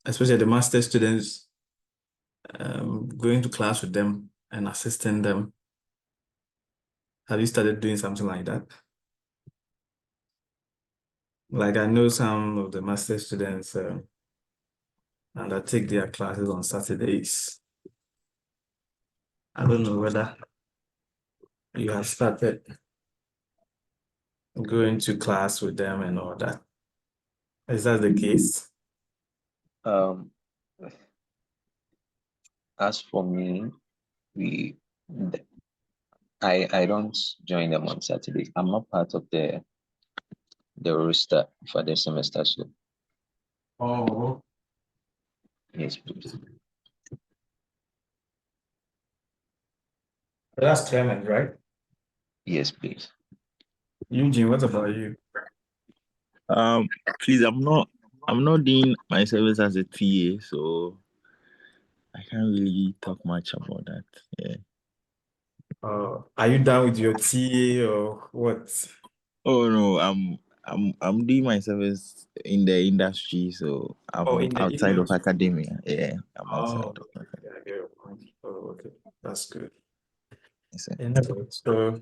especially the master students, going to class with them and assisting them. Have you started doing something like that? Like I know some of the master students undertake their classes on Saturdays. I don't know whether you have started going to class with them and all that. Is that the case? Um, as for me, I don't join them on Saturday. I'm not part of the roster for the semester, so Oh, yes, please. that's Clement, right? Yes, please. Eugene, what about you? Um, please, I'm not doing my service as a TA, so I can't really talk much about that. Yeah. Are you done with your TA or what? Oh no, I'm doing my service in the industry, so Oh, I'm in the outside of industry. academia. Yeah, I'm outside Oh, of academia. yeah, I get your point. Oh, okay. That's good. So, Anyway, so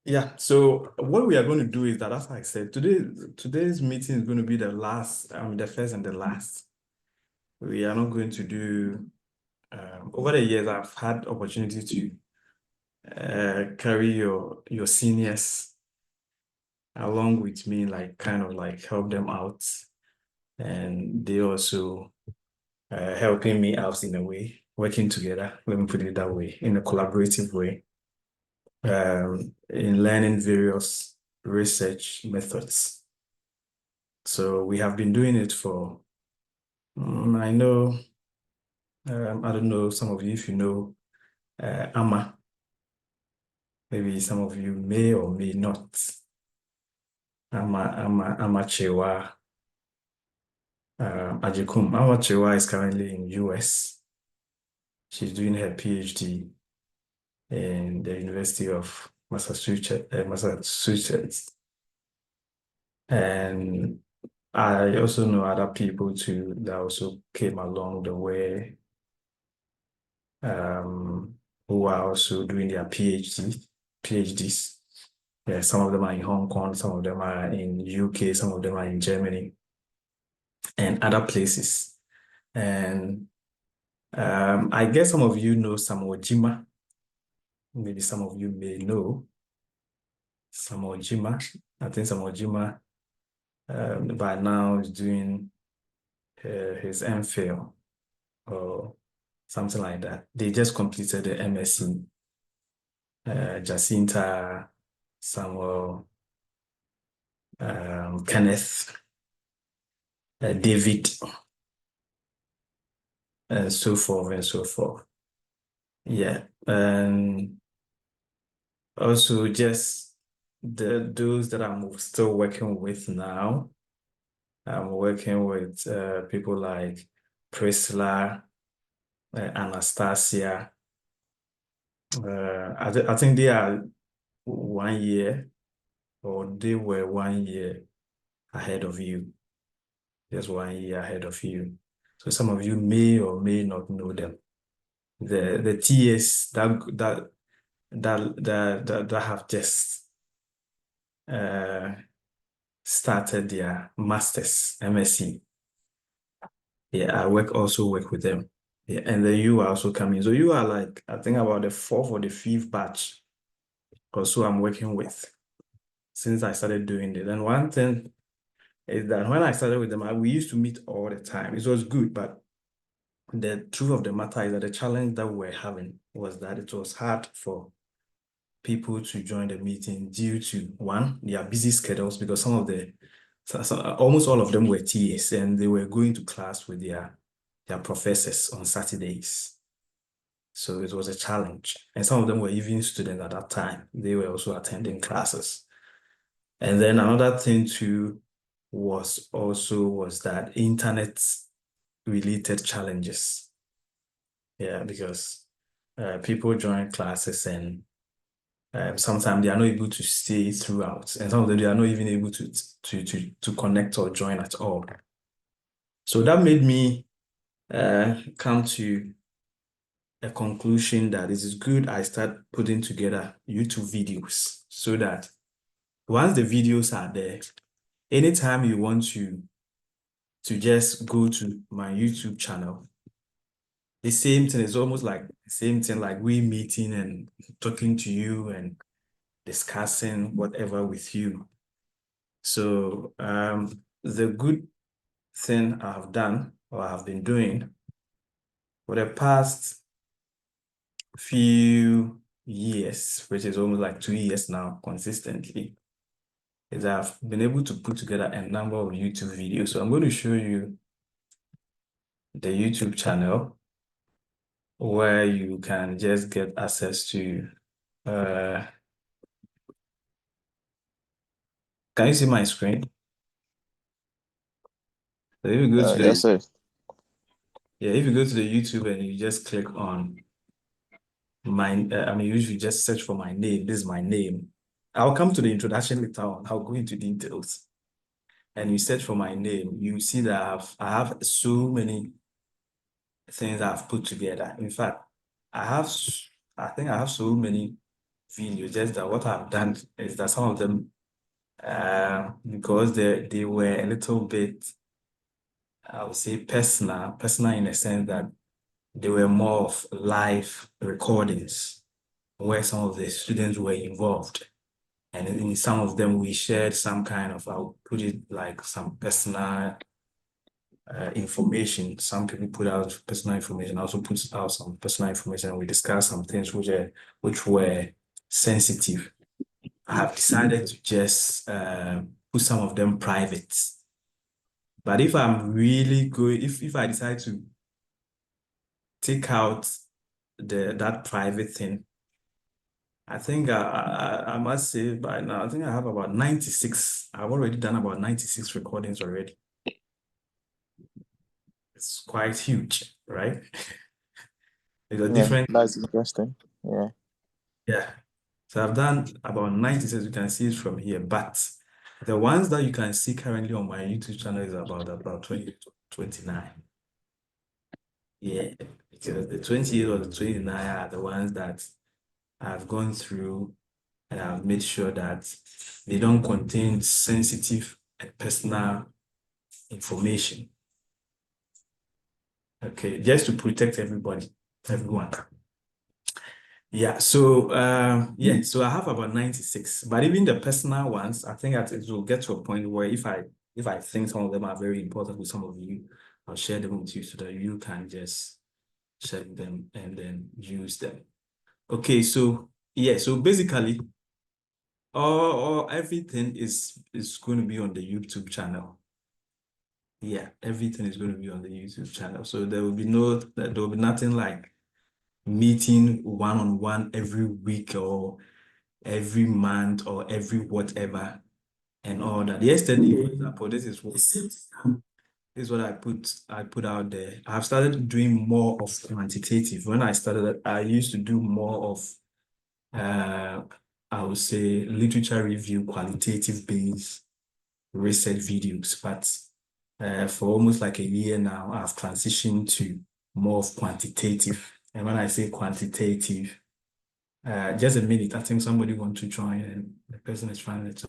yeah, so what we are going to do is that, as I said, today's meeting is going to be the last, the first and the last. We are not going to do over the years I've had opportunity to carry your seniors along with me, like kind of like help them out. And they also helping me out in a way, working together, let me put it that way, in a collaborative way, in learning various research methods. So we have been doing it for, I know, I don't know, some of you, if you know, AMA, maybe some of you may or may not. Ama Chewa, Ajikum. Ama Chewa is currently in US. She's doing her PhD in the University of Massachusetts. And I also know other people too that also came along the way, who are also doing their PhDs. Yeah, some of them are in Hong Kong, some of them are in UK, some of them are in Germany and other places. And I guess some of you know Samuel Jima. Maybe some of you may know Samuel Jima. I think Samuel Jima by now is doing his MPhil or something like that. They just completed the MSc. Jacinta, Samuel, Kenneth, David, and so forth and so forth. Yeah, and also just those that I'm still working with now. I'm working with people like Priscilla, Anastasia. I think they are 1 year, or they were 1 year ahead of you. Just 1 year ahead of you. So some of you may or may not know them. The TS that have just uh, started their masters, MSc. Yeah, also work with them. Yeah, and then you are also coming. So you are like, I think about the fourth or the fifth batch or so I'm working with since I started doing it. And one thing is that when I started with them, we used to meet all the time. It was good, but the truth of the matter is that the challenge that we were having was that it was hard for people to join the meeting due to, one, their busy schedules, because almost all of them were TAs and they were going to class with their professors on Saturdays. So it was a challenge. And some of them were even students at that time. They were also attending classes. And then another thing too was that internet related challenges. Yeah, because people join classes and sometimes they are not able to stay throughout, and some of them they are not even able to connect or join at all. So that made me come to a conclusion that it is good I start putting together YouTube videos so that once the videos are there, anytime you want to just go to my YouTube channel, the same thing is almost like the same thing, like we meeting and talking to you and discussing whatever with you. So the good thing I have done or I have been doing for the past few years, which is almost like 2 years now consistently, is I've been able to put together a number of YouTube videos. So I'm going to show you the YouTube channel where you can just get access to can you see my screen? So if you go to Yes, sir. if you go to the YouTube and you just click on my, I mean, you usually just search for my name. This is my name. I'll come to the introduction later on. I'll go into details. And you search for my name, you see that I have so many things I've put together. In fact, I think I have so many videos. Just that what I've done is that some of them, because they were a little bit, I would say personal in the sense that they were more of live recordings where some of the students were involved. And in some of them, we shared some kind of, I'll put it like some personal information. Some people put out personal information, also put out some personal information, and we discussed some things which were sensitive. I have decided to just put some of them private. But if I'm really going, if I decide to take out that private thing, I think I must say by now, I think I have about 96. I've already done about 96 recordings already. It's quite huge, right? It's a Yeah, different, that's interesting. Yeah. yeah. So I've done about 96, you can see it from here, but the ones that you can see currently on my YouTube channel is about 20 to 29. Yeah, because the 28 or the 29 are the ones that I've gone through and I've made sure that they don't contain sensitive and personal information. Okay, just to protect everyone. Yeah, so so I have about 96, but even the personal ones, I think that it will get to a point where if I think some of them are very important with some of you, I'll share them with you so that you can just check them and then use them. Okay, so yeah, so basically all everything is going to be on the YouTube channel. Yeah, everything is going to be on the YouTube channel. So there will be nothing like meeting one-on-one every week or every month or every whatever and all that. Yesterday, for example, this is what I put out there. I've started doing more of quantitative. When I started, I used to do more of I would say literature review, qualitative based research videos. But for almost like a year now, I've transitioned to more of quantitative. And when I say quantitative, just a minute, I think somebody wants to join and the person is trying to.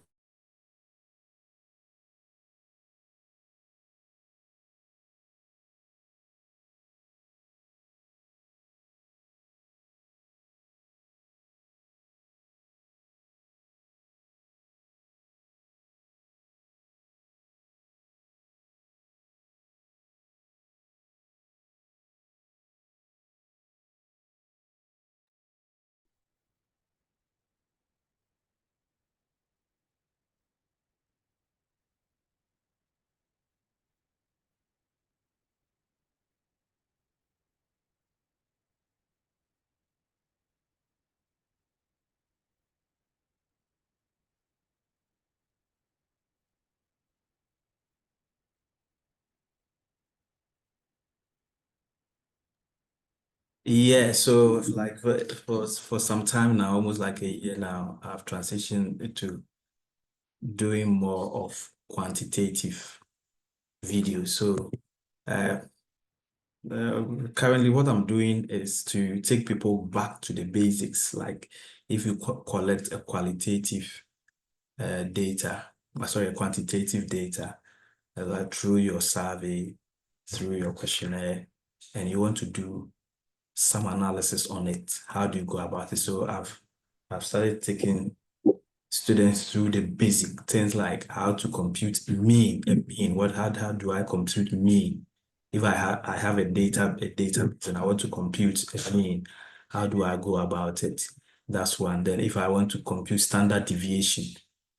Yeah, so like for some time now, almost like a year now, I've transitioned into doing more of quantitative videos. So uh, currently what I'm doing is to take people back to the basics. Like if you collect a qualitative data, sorry, quantitative data through your survey, through your questionnaire, and you want to do some analysis on it. How do you go about it? So I've started taking students through the basic things like how to compute mean. How do I compute mean? If I have a database and I want to compute a mean, how do I go about it? That's one. Then if I want to compute standard deviation,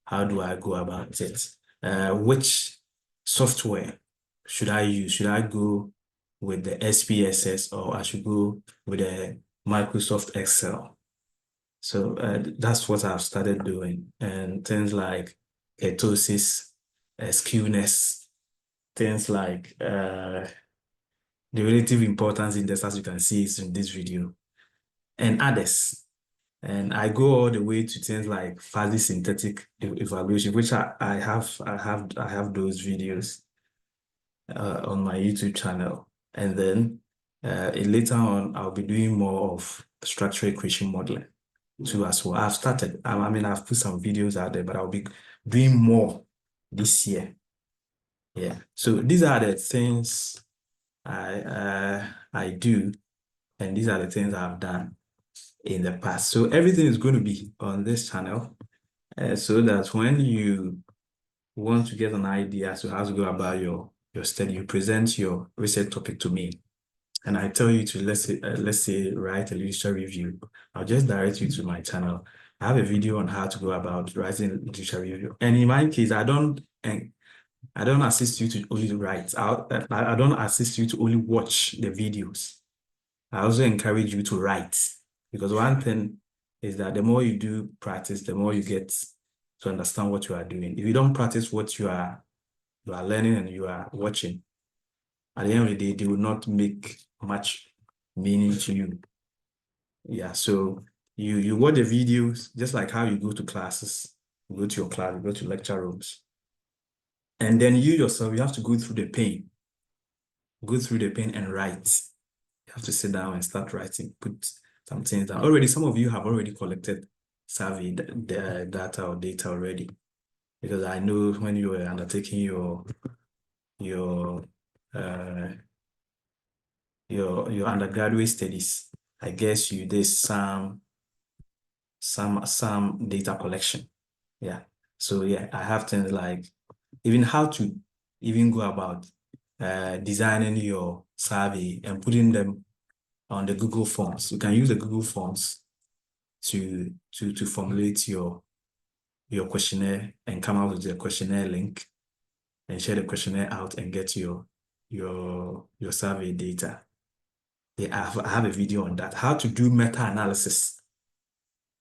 how do I go about it? Which software should I use? Should I go with the SPSS or I should go with the Microsoft Excel? So that's what I've started doing. And things like ketosis, skewness, things like the relative importance index, as you can see is in this video, and others. And I go all the way to things like fuzzy synthetic evaluation, which I have those videos on my YouTube channel. And then later on, I'll be doing more of structural equation modeling too as well. I've started. I mean, I've put some videos out there, but I'll be doing more this year. Yeah. So these are the things I do, and these are the things I've done in the past. So everything is going to be on this channel, so that when you want to get an idea as to how to go about your study, you present your research topic to me, and I tell you to let's say write a literature review. I'll just direct you to my channel. I have a video on how to go about writing literature review, and in my case, I don't assist you to only write. I don't assist you to only watch the videos. I also encourage you to write, because one thing is that the more you do practice, the more you get to understand what you are doing. If you don't practice what you are learning and you are watching, at the end of the day, they will not make much meaning to you. Yeah, so you watch the videos just like how you go to classes, you go to your class, you go to lecture rooms. And then you yourself, you have to go through the pain. Go through the pain and write. You have to sit down and start writing, put some things down. Already, some of you have already collected survey data or data already. Because I know when you were undertaking your undergraduate studies, I guess you did some data collection. Yeah. So yeah, I have things like even how to even go about designing your survey and putting them on the Google Forms. You can use the Google Forms to formulate your questionnaire and come out with the questionnaire link and share the questionnaire out and get your survey data. Yeah, I have a video on that. How to do meta-analysis.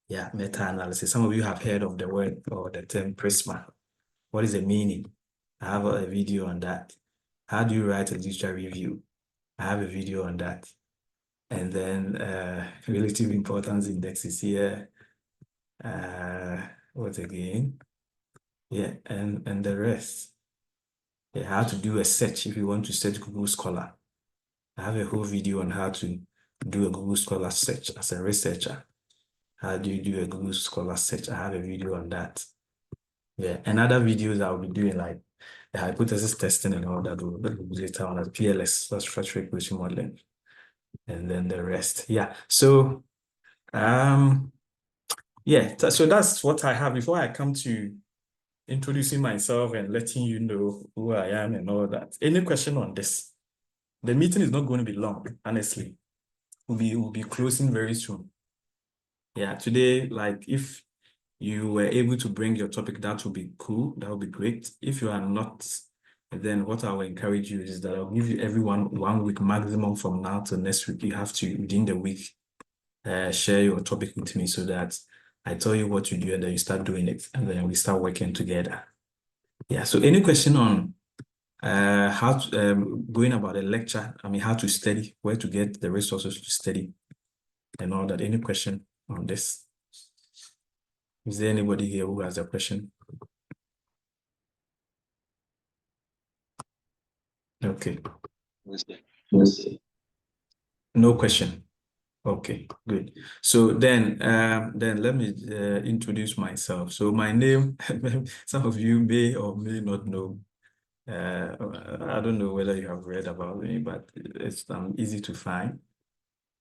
Yeah, meta-analysis. Some of you have heard of the word or the term Prisma. What is the meaning? I have a video on that. How do you write a literature review? I have a video on that. And then relative importance index is here. What again? Yeah, and the rest. Yeah, how to do a search if you want to search Google Scholar. I have a whole video on how to do a Google Scholar search as a researcher. How do you do a Google Scholar search? I have a video on that. Yeah, and other videos I'll be doing like the hypothesis testing and all that will be later on as PLS, that's structural equation modeling, and then the rest. Yeah, so yeah, so that's what I have. Before I come to introducing myself and letting you know who I am and all that. Any question on this? The meeting is not going to be long, honestly. We'll be closing very soon. Yeah, today, like if you were able to bring your topic, that would be cool. That would be great. If you are not, then what I will encourage you is that I'll give you everyone 1 week maximum from now to next week. You have to, within the week, share your topic with me so that I tell you what to do and then you start doing it and then we start working together. Yeah, so any question on how to, going about a lecture, I mean, how to study, where to get the resources to study, and all that. Any question on this? Is there anybody here who has a question? Okay. No question. Okay, good. So then let me introduce myself. So my name, some of you may or may not know. I don't know whether you have read about me, but it's easy to find.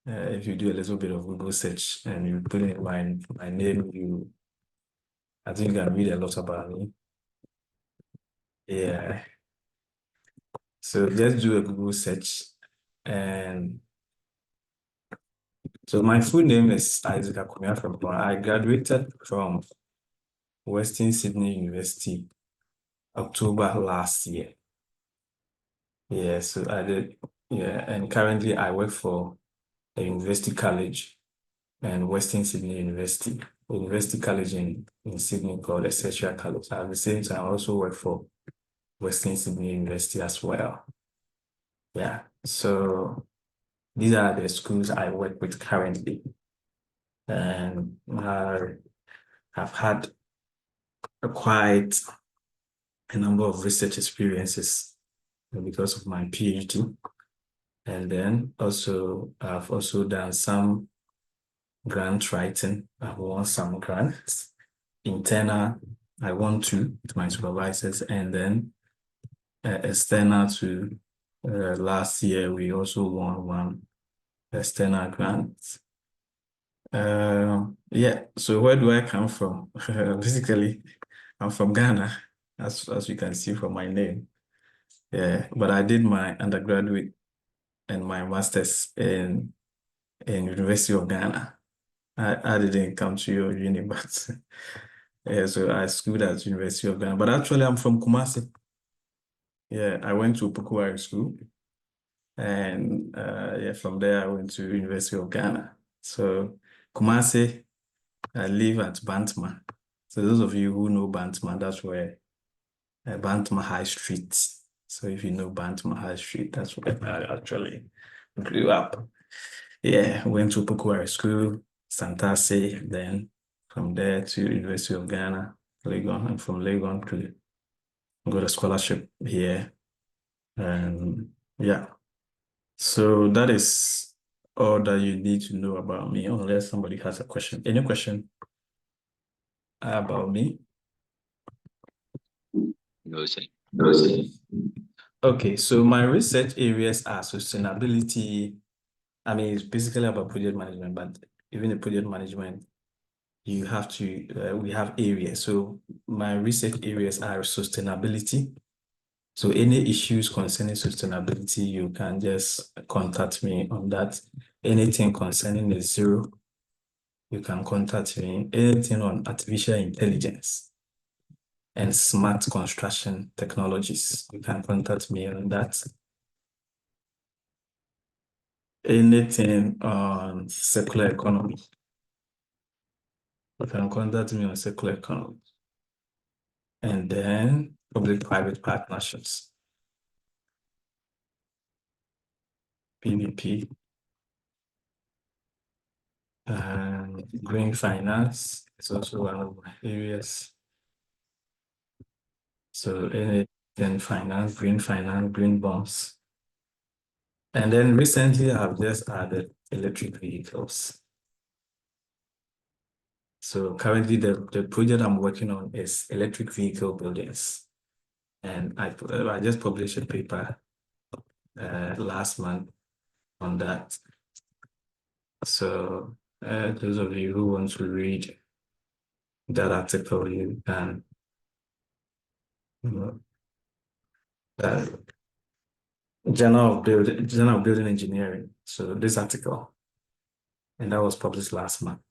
If you do a little bit of Google search and you put in my name, I think you can read a lot about me. Yeah. So let's do a Google search. And so my full name is Isaac Akomea-Frimpong. I graduated from Western Sydney University October last year. Yeah, so I did. Yeah, and currently I work for a university college and Western Sydney University, University College in Sydney called Essential College. At the same time, I also work for Western Sydney University as well. Yeah, so these are the schools I work with currently. And I have had quite a number of research experiences because of my PhD. And then also, I've also done some grant writing. I've won some grants. Internal, I won 2 with my supervisors, and then external to last year, we also won 1 external grant. Yeah, so where do I come from? Basically, I'm from Ghana, as you can see from my name. Yeah, but I did my undergraduate and my master's in University of Ghana. I didn't come to your uni, but yeah, so I schooled at University of Ghana. But actually, I'm from Kumasi. Yeah, I went to Pukuari School, and yeah, from there I went to University of Ghana. So Kumasi, I live at Bantama. So those of you who know Bantama, that's where Bantama High Street. So if you know Bantama High Street, that's where I actually grew up. Yeah, went to Pukuari School, Santase, then from there to University of Ghana, Legon, and from Legon to got a scholarship here. And yeah, so that is all that you need to know about me, unless somebody has a question. Any question about me? No, sir. Okay, so my research areas are sustainability. I mean, it's basically about project management, but even in project management, you have to, we have areas. So my research areas are sustainability. So any issues concerning sustainability, you can just contact me on that. Anything concerning the zero, you can contact me. Anything on artificial intelligence and smart construction technologies, you can contact me on that. Anything on circular economy, you can contact me on circular economy. And then public-private partnerships, PPP, and green finance is also one of my areas. So anything finance, green bonds. And then recently I've just added electric vehicles. So currently the project I'm working on is electric vehicle buildings. And I just published a paper last month on that. So those of you who want to read that article, you can, Journal of Building Engineering. So this article, and that was published last month.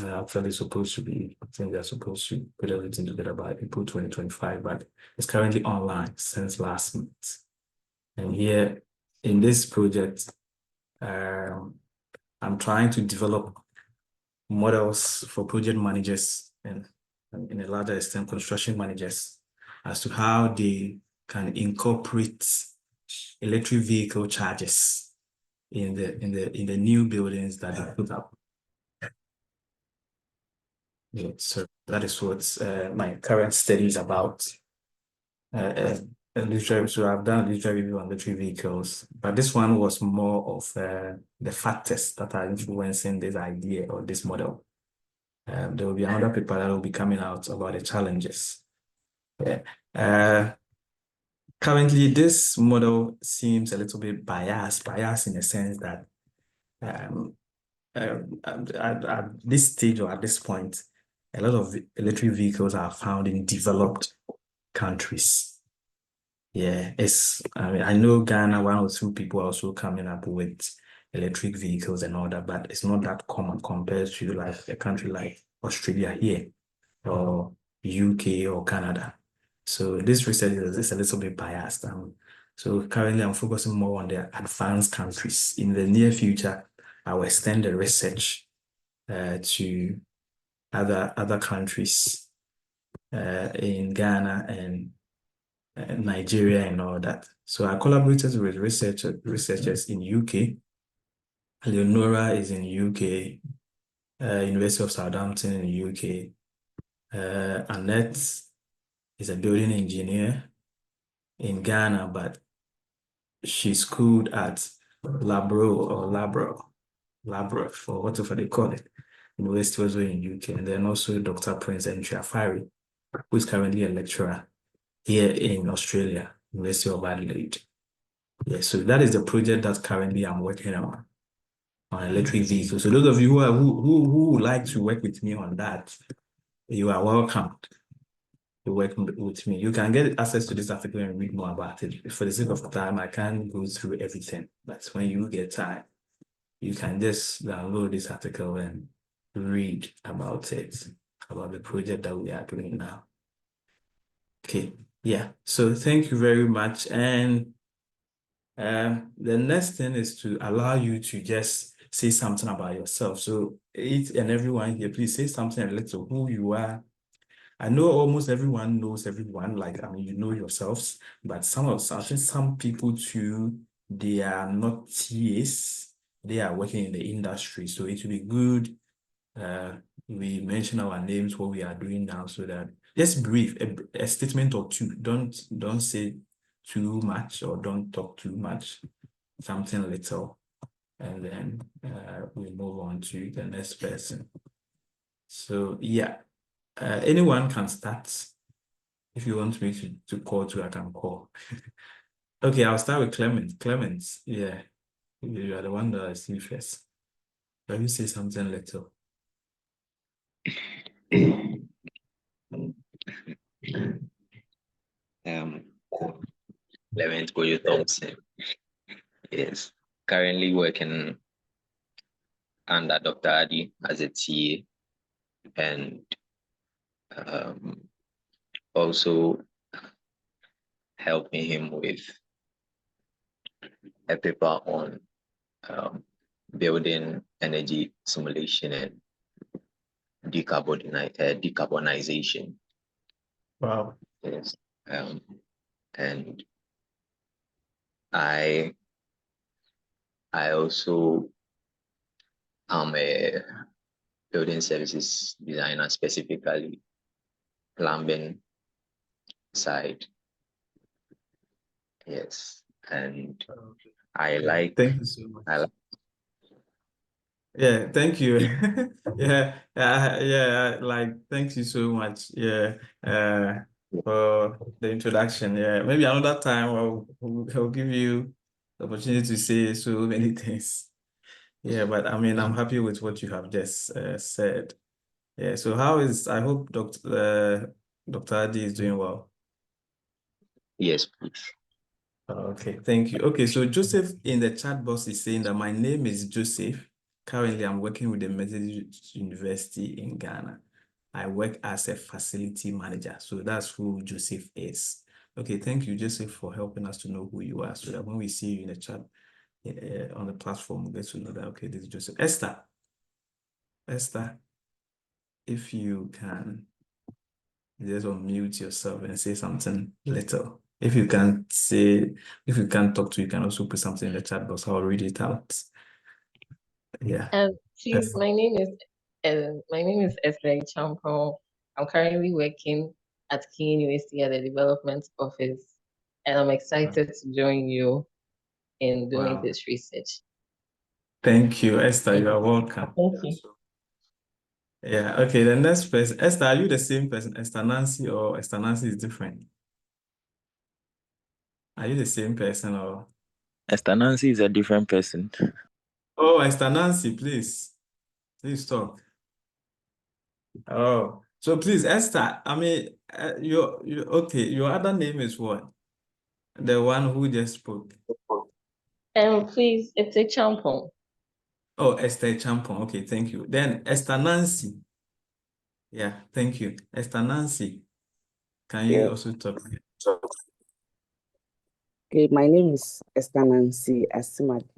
Actually supposed to be, I think they're supposed to put everything together by April 2025, but it's currently online since last month. And here in this project, I'm trying to develop models for project managers and in a larger extent construction managers as to how they can incorporate electric vehicle chargers in the new buildings that they put up. Yeah, so that is what my current study is about. So I've done a literature review on electric vehicles, but this one was more of the factors that are influencing this idea or this model. There will be another paper that will be coming out about the challenges. Yeah. Currently, this model seems a little bit biased in the sense that at this stage or at this point, a lot of electric vehicles are found in developed countries. Yeah, I mean, I know Ghana, 1 or 2 people are also coming up with electric vehicles and all that, but it's not that common compared to like a country like Australia here or UK or Canada. So this research is a little bit biased. So currently I'm focusing more on the advanced countries. In the near future, I will extend the research to other countries in Ghana and Nigeria and all that. So I collaborated with researchers in UK. Leonora is in UK, University of Southampton in UK. Annette is a building engineer in Ghana, but she schooled at Labro, for whatever they call it, University also in UK. And then also Dr. Prince Entriafari, who is currently a lecturer here in Australia, University of Adelaide. Yeah, so that is the project that currently I'm working on electric vehicles. So those of you who would like to work with me on that, you are welcome to work with me. You can get access to this article and read more about it. For the sake of time, I can't go through everything, but when you get time, you can just download this article and read about it, about the project that we are doing now. Okay, yeah, so thank you very much. And the next thing is to allow you to just say something about yourself. So each and everyone here, please say something a little who you are. I know almost everyone knows everyone, like, I mean, you know yourselves, but I think some people too, they are not TAs, they are working in the industry. So it will be good we mention our names, what we are doing now, so that just brief, a statement or two. Don't say too much or don't talk too much, something little, and then we move on to the next person. So yeah, anyone can start. If you want me to call too, I can call. Okay, I'll start with Clement. Clement, yeah, you are the one that I see first. Can you say something little? Clement Boyo Thompson is currently working under Dr. Adi as a TA and also helping him with a paper on building energy simulation and decarbonization. Wow. Yes. And I also am a building services designer, specifically plumbing side. Yes, and I like. Thank you so much. Yeah, thank you. Yeah, like thank you so much. Yeah, for the introduction. Yeah, maybe another time I'll give you the opportunity to say so many things. Yeah, but I mean, I'm happy with what you have just said. Yeah, so I hope Dr. Adi is doing well. Yes, please. Okay, thank you. Okay, so Joseph in the chat box is saying that my name is Joseph. Currently, I'm working with the Methodist University in Ghana. I work as a facility manager. So that's who Joseph is. Okay, thank you, Joseph, for helping us to know who you are so that when we see you in the chat on the platform, we get to know that, okay, this is Joseph. Esther, if you can just unmute yourself and say something little. If you can't say, if you can't talk to, you can also put something in the chat box. I'll read it out. Yeah. Please, my name is Esther Champon. I'm currently working at King University at the development office, and I'm excited to join you in doing Wow. this research. Thank you, Esther. You are welcome. Thank you. Yeah. Okay. The next person, Esther, are you the same person, Esther Nancy, or Esther Nancy is different? Are you the same person, or? Esther Nancy is a different person. Oh, Esther Nancy, please talk. Oh, so please, Esther. I mean, you okay? Your other name is what? The one who just spoke. Please, it's a Champon. Oh, Esther Champon. Okay, thank you. Then Esther Nancy. Yeah, thank you. Esther Nancy, can you Yeah. also talk? Okay, my name is Esther Nancy Asimad.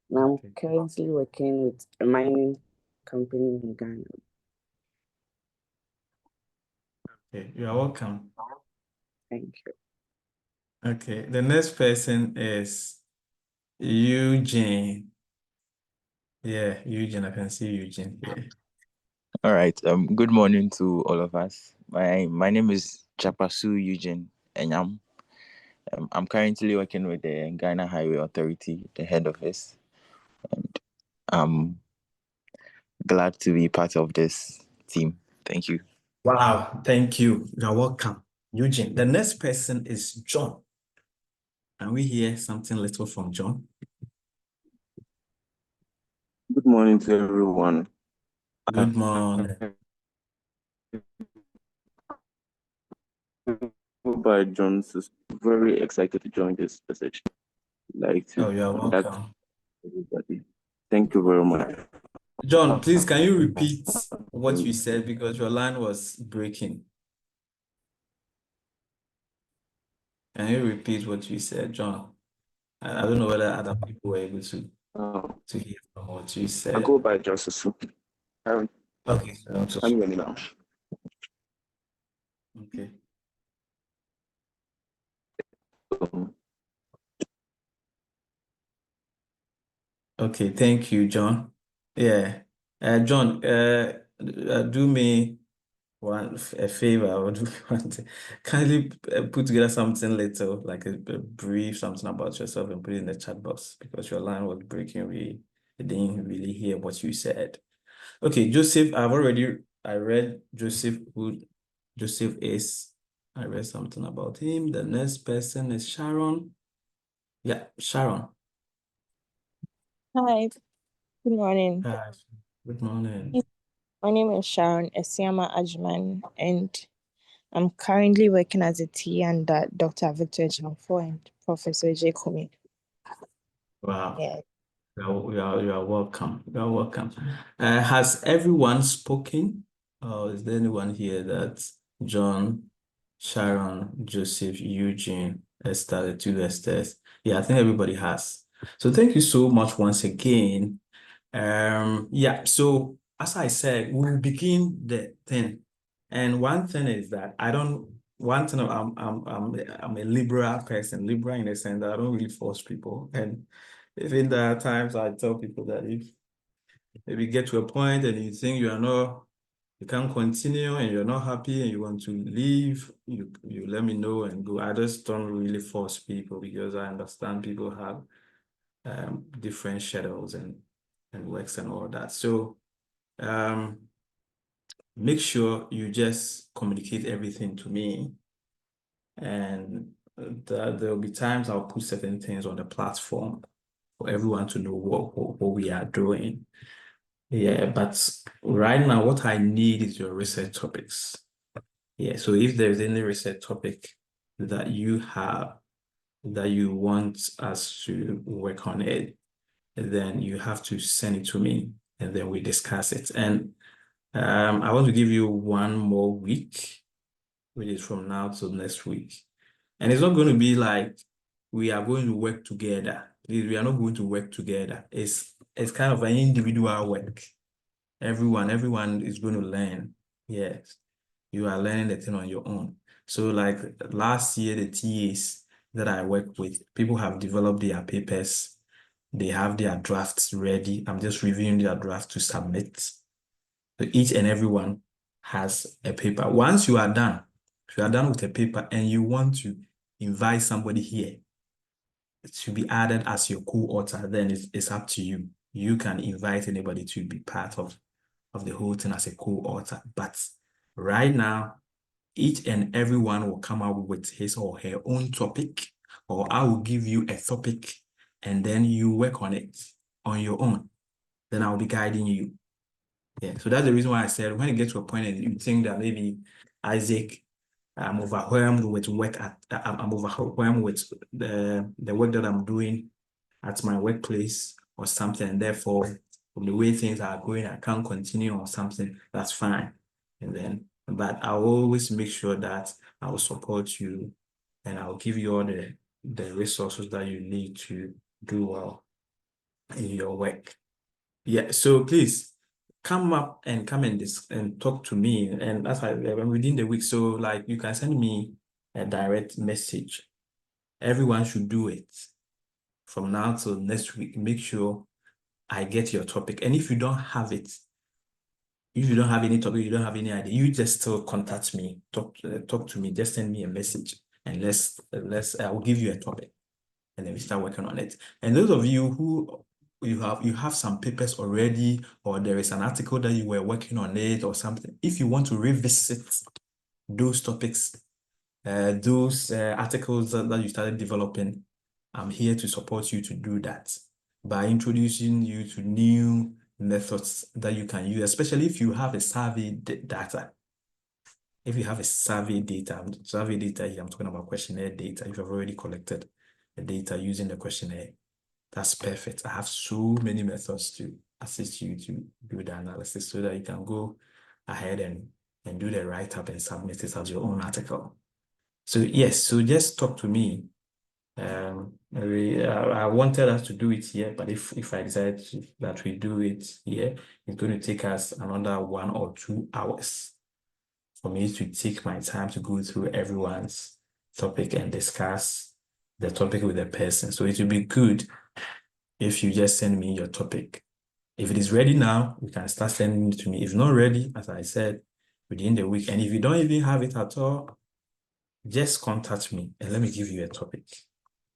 And I'm Okay. currently working with a mining company in Ghana. Okay, you are welcome. Thank you. Okay, the next person is Eugene. Yeah, Eugene, I can see Eugene here. All right. Good morning to all of us. My name is Chapasu Eugene Enyam. I'm currently working with the Ghana Highway Authority, the head office, and I'm glad to be part of this team. Thank you. Wow, thank you. You are welcome, Eugene. The next person is John. Can we hear something little from John? Good morning to everyone. Good morning. By John's is very excited to join this message. Like to Oh, you are contact welcome. everybody. Thank you very much. John, please, can you repeat what you said because your line was breaking? Can you repeat what you said, John? I don't know whether other people were able to hear from what you I said. go by John's. Okay, I'm ready now. okay. Okay, thank you, John. Yeah, John, do me a favor. I would want to kindly put together something little, like a brief something about yourself and put it in the chat box because your line was breaking. We didn't really hear what you said. Okay, Joseph, I read Joseph, who Joseph is. I read something about him. The next person is Sharon. Yeah, Sharon. Hi, good morning. Hi. Good morning. My name is Sharon Esiama Ajman, and I'm currently working as a TA under Dr. Victor Jamfo and Professor Akomea. Wow. Yeah. You are welcome. You are welcome. Has everyone spoken? Or is there anyone here that John, Sharon, Joseph, Eugene, Esther, the two Esthers? Yeah, I think everybody has. So thank you so much once again. Yeah, so as I said, we'll begin the thing. And one thing is that I'm a liberal person, liberal in the sense that I don't really force people. And even there are times I tell people that if you get to a point and you think you can't continue and you're not happy and you want to leave, you let me know and go. I just don't really force people because I understand people have different schedules and works and all that. So make sure you just communicate everything to me. And there'll be times I'll put certain things on the platform for everyone to know what we are doing. Yeah, but right now, what I need is your research topics. Yeah, so if there's any research topic that you have that you want us to work on it, then you have to send it to me and then we discuss it. And I want to give you 1 more week, which is from now till next week. And it's not going to be like we are going to work together. We are not going to work together. It's kind of an individual work. Everyone is going to learn. Yes, you are learning the thing on your own. So like last year, the TAs that I work with, people have developed their papers. They have their drafts ready. I'm just reviewing their draft to submit. So each and every one has a paper. Once you are done, if you are done with a paper and you want to invite somebody here to be added as your co-author, then it's up to you. You can invite anybody to be part of the whole thing as a co-author. But right now, each and every one will come up with his or her own topic, or I will give you a topic and then you work on it on your own. Then I'll be guiding you. Yeah, so that's the reason why I said when you get to a point and you think that maybe Isaac, I'm overwhelmed with work I'm overwhelmed with the work that I'm doing at my workplace or something, and therefore from the way things are going, I can't continue or something, that's fine. And then, but I'll always make sure that I will support you and I'll give you all the resources that you need to do well in your work. Yeah, so please come up and and talk to me. And that's why within the week, so like you can send me a direct message. Everyone should do it from now till next week. Make sure I get your topic. And if you don't have it, if you don't have any topic, you don't have any idea, you just still contact me, talk to me, just send me a message and I will give you a topic and then we start working on it. And those of you who you have some papers already, or there is an article that you were working on it or something, if you want to revisit those topics, those articles that you started developing, I'm here to support you to do that by introducing you to new methods that you can use, especially if you have a survey data. If you have a survey data here, I'm talking about questionnaire data. If you've already collected the data using the questionnaire, that's perfect. I have so many methods to assist you to do the analysis so that you can go ahead and do the write-up and submit it as your own article. So yes, so just talk to me. I wanted us to do it here, but if I decide that we do it here, it's going to take us another 1 or 2 hours for me to take my time to go through everyone's topic and discuss the topic with the person. So it will be good if you just send me your topic. If it is ready now, you can start sending it to me. If not ready, as I said, within the week. And if you don't even have it at all, just contact me and let me give you a topic.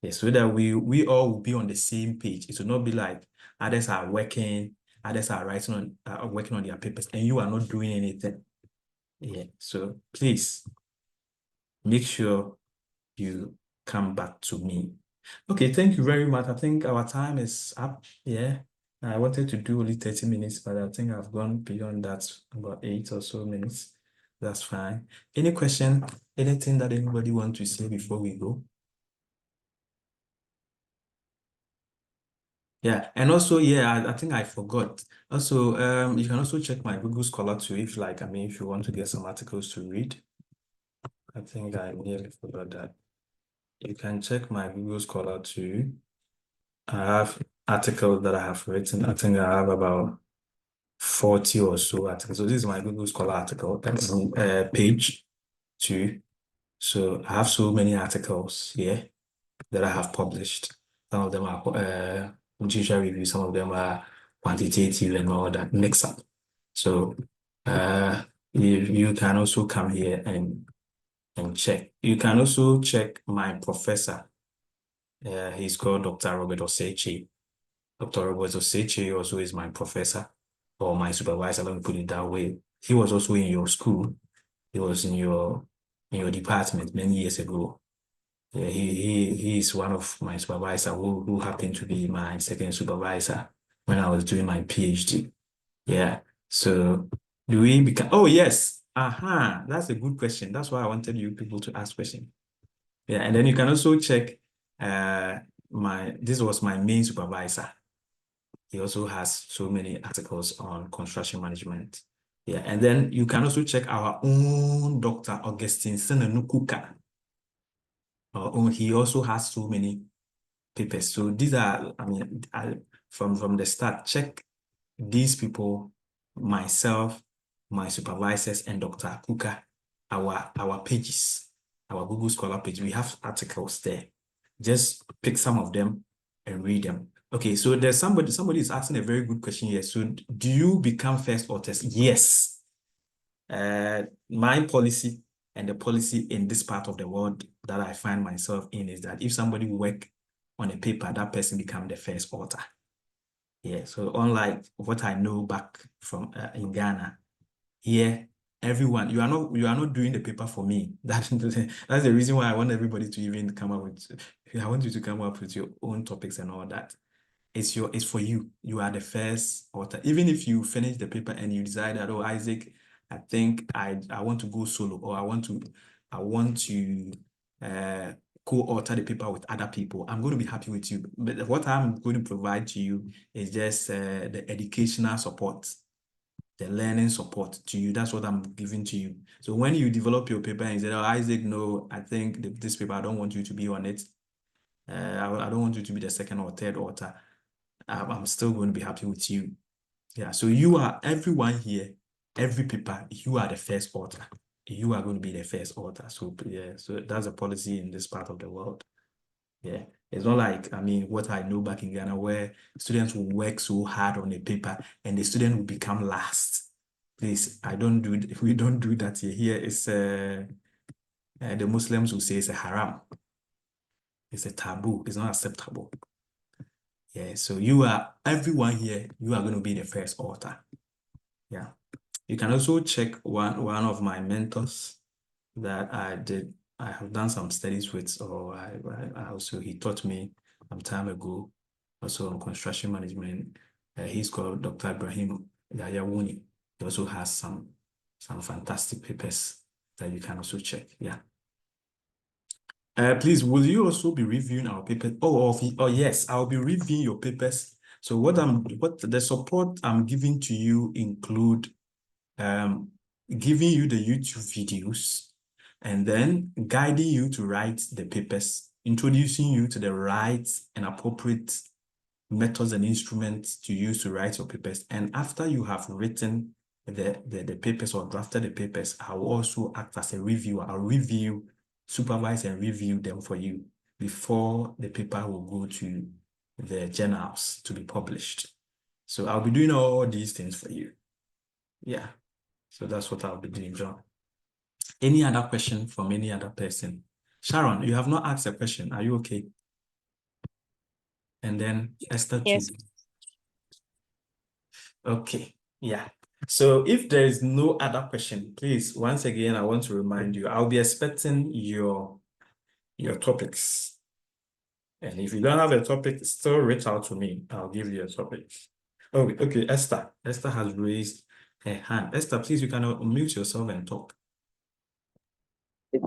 Yes, so that we all will be on the same page. It will not be like others are working, others are writing on working on their papers, and you are not doing anything. Yeah, so please make sure you come back to me. Okay, thank you very much. I think our time is up. Yeah, I wanted to do only 30 minutes, but I think I've gone beyond that, about 8 or so minutes. That's fine. Any question, anything that anybody want to say before we go? Yeah, and also, yeah, I think I forgot. Also, you can also check my Google Scholar too, if if you want to get some articles to read. I think I nearly forgot that. You can check my Google Scholar too. I have articles that I have written. I think I have about 40 or so articles. So this is my Google Scholar article. That's page 2. So I have so many articles here that I have published. Some of them are literature review, some of them are quantitative and all that mix up. So you can also come here and check. You can also check my professor. He's called Dr. Robert Osechi. Dr. Robert Osechi also is my professor or my supervisor, let me put it that way. He was also in your school. He was in your department many years ago. Yeah, he is one of my supervisors who happened to be my second supervisor when I was doing my PhD. Yeah. So do we become, oh yes. That's a good question. That's why I wanted you people to ask questions. Yeah, and then you can also check this was my main supervisor. He also has so many articles on construction management. Yeah, and then you can also check our own Dr. Augustine Senanukuka. He also has so many papers. So these are, from the start, check these people, myself, my supervisors, and Dr. Kuka, our pages. our Google Scholar page. We have articles there. Just pick some of them and read them. Okay, so there's somebody is asking a very good question here. So do you become first authors? Yes. My policy and the policy in this part of the world that I find myself in is that if somebody work on a paper, that person become the first author. Yeah, so unlike what I know back from in Ghana, here everyone, you are not doing the paper for me. That's the reason why I want everybody to even come up with. I want you to come up with your own topics and all that. It's for you. You are the first author. Even if you finish the paper and you decide that, oh, Isaac, I think I want to go solo, or I want to co-author the paper with other people, I'm going to be happy with you. But what I'm going to provide to you is just the educational support, the learning support to you. That's what I'm giving to you. So when you develop your paper and you say, oh, Isaac, no, I think this paper, I don't want you to be on it. I don't want you to be the second or third author. I'm still going to be happy with you. Yeah, so you are, everyone here, every paper, you are the first author. You are going to be the first author. So yeah, so that's a policy in this part of the world. Yeah, it's not like, I mean, what I know back in Ghana, where students will work so hard on a paper and the student will become last. Please, we don't do that here. Here it's the Muslims will say it's a haram. It's a taboo. It's not acceptable. Yeah, so everyone here, you are going to be the first author. Yeah. You can also check one of my mentors that I have done some studies with, or he taught me some time ago, also on construction management. He's called Dr. Ibrahim Yayawuni. He also has some fantastic papers that you can also check. Yeah. Please, will you also be reviewing our papers? Oh, yes, I'll be reviewing your papers. So what the support I'm giving to you include giving you the YouTube videos and then guiding you to write the papers, introducing you to the right and appropriate methods and instruments to use to write your papers. And after you have written the papers or drafted the papers, I will also act as a reviewer. I'll supervise and review them for you before the paper will go to the journals to be published. So I'll be doing all these things for you. Yeah. So that's what I'll be doing, John. Any other question from any other person? Sharon, you have not asked a question. Are you okay? And then Esther too. Yes. Okay. Yeah. So if there is no other question, please, once again, I want to remind you, I'll be expecting your topics. And if you don't have a topic, still reach out to me. I'll give you a topic. Oh, okay, Esther. Esther has raised her hand. Esther, please, you can unmute yourself and talk.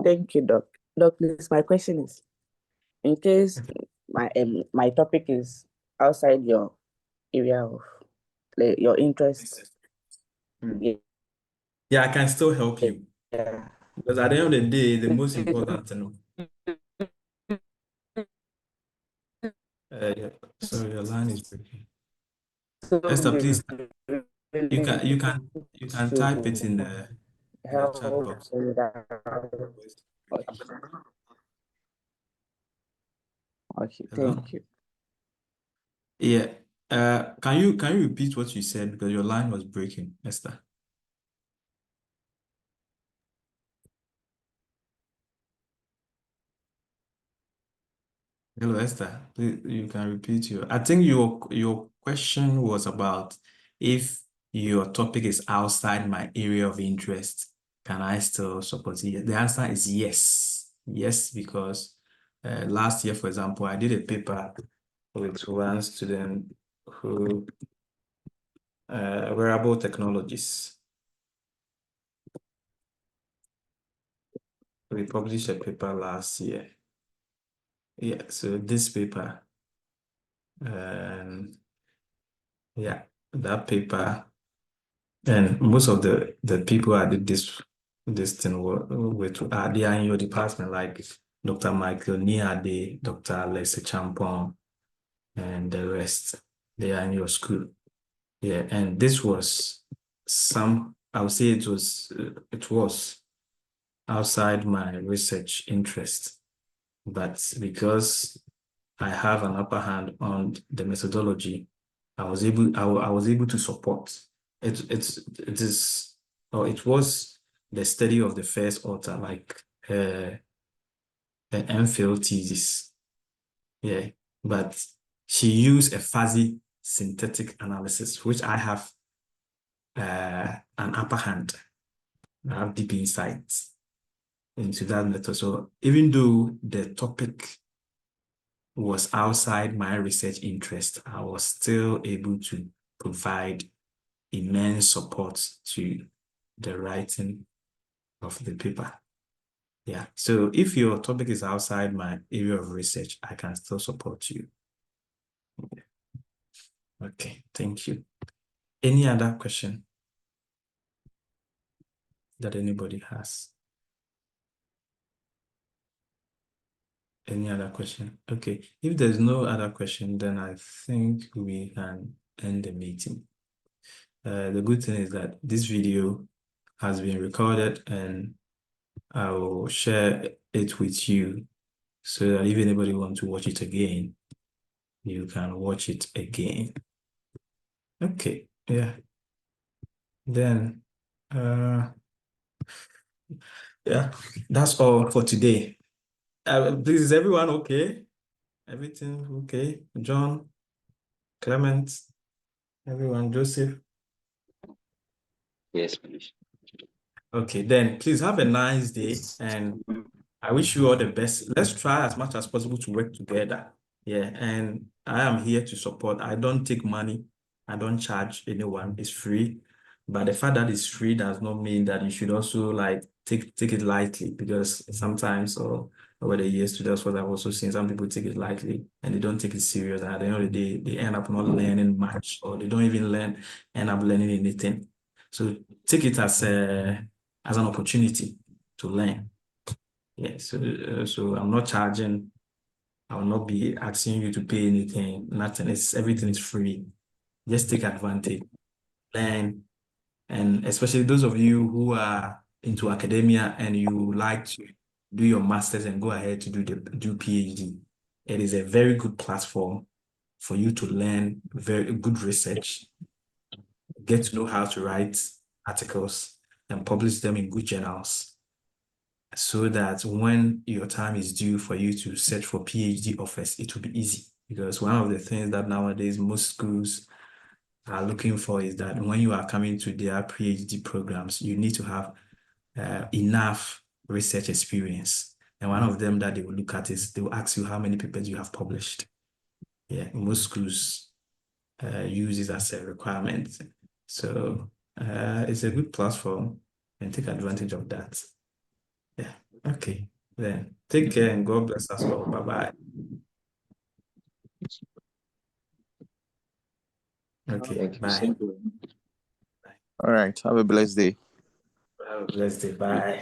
Thank you, Doc. Doc, please, my question is, in case my topic is outside your area of your interest. Yeah, I can still help you. Yeah. Because at the end of the day, the most important to know. Yeah. Sorry, your line is breaking. Esther, please, you can type it in the chat box. Okay, Hello? thank you. Yeah. Can you repeat what you said, because your line was breaking, Esther? Hello, Esther. Please, you can repeat I think your question was about if your topic is outside my area of interest, can I still support it? The answer is yes. Yes, because last year, for example, I did a paper with one student who wearable technologies. We published a paper last year. Yeah, so this paper, yeah, that paper, and most of the people I did this thing with they are in your department, like Dr. Michael Niade, Dr. Leslie Champon, and the rest. They are in your school. Yeah, and this was I would say it was outside my research interest, but because I have an upper hand on the methodology, I was able to support it. It was the study of the first author, like the MPhil thesis. Yeah, but she used a fuzzy synthetic analysis, which I have an upper hand. I have deep insights into that method. So even though the topic was outside my research interest, I was still able to provide immense support to the writing of the paper. Yeah. So if your topic is outside my area of research, I can still support you. Okay, thank you. Any other question that anybody has? Any other question? Okay, if there's no other question, then I think we can end the meeting. The good thing is that this video has been recorded and I will share it with you so that if anybody wants to watch it again, you can watch it again. Okay, yeah. Then, yeah, that's all for today. Please, is everyone okay? Everything okay? John, Clement, everyone, Joseph? Yes, please. Okay, then please have a nice day and I wish you all the best. Let's try as much as possible to work together. Yeah, and I am here to support. I don't take money. I don't charge anyone. It's free. But the fact that it's free does not mean that you should also like take it lightly, because sometimes or over the years, that's what I've also seen. Some people take it lightly and they don't take it serious. And at the end of the day, they end up not learning much, or they don't even end up learning anything. So take it as an opportunity to learn. Yeah, so I'm not charging. I will not be asking you to pay anything. Nothing. Everything is free. Just take advantage, learn, and especially those of you who are into academia and you like to do your masters and go ahead to do PhD. It is a very good platform for you to learn very good research, get to know how to write articles and publish them in good journals, so that when your time is due for you to search for PhD offers, it will be easy. Because one of the things that nowadays most schools are looking for is that when you are coming to their PhD programs, you need to have enough research experience. And one of them that they will look at is they will ask you how many papers you have published. Yeah, most schools use it as a requirement. So it's a good platform and take advantage of that. Yeah. Okay. Then take care and God bless us all. Bye-bye. Okay. Thank you. Bye. Thank you. All right. Have a blessed day. Have a blessed day. Bye.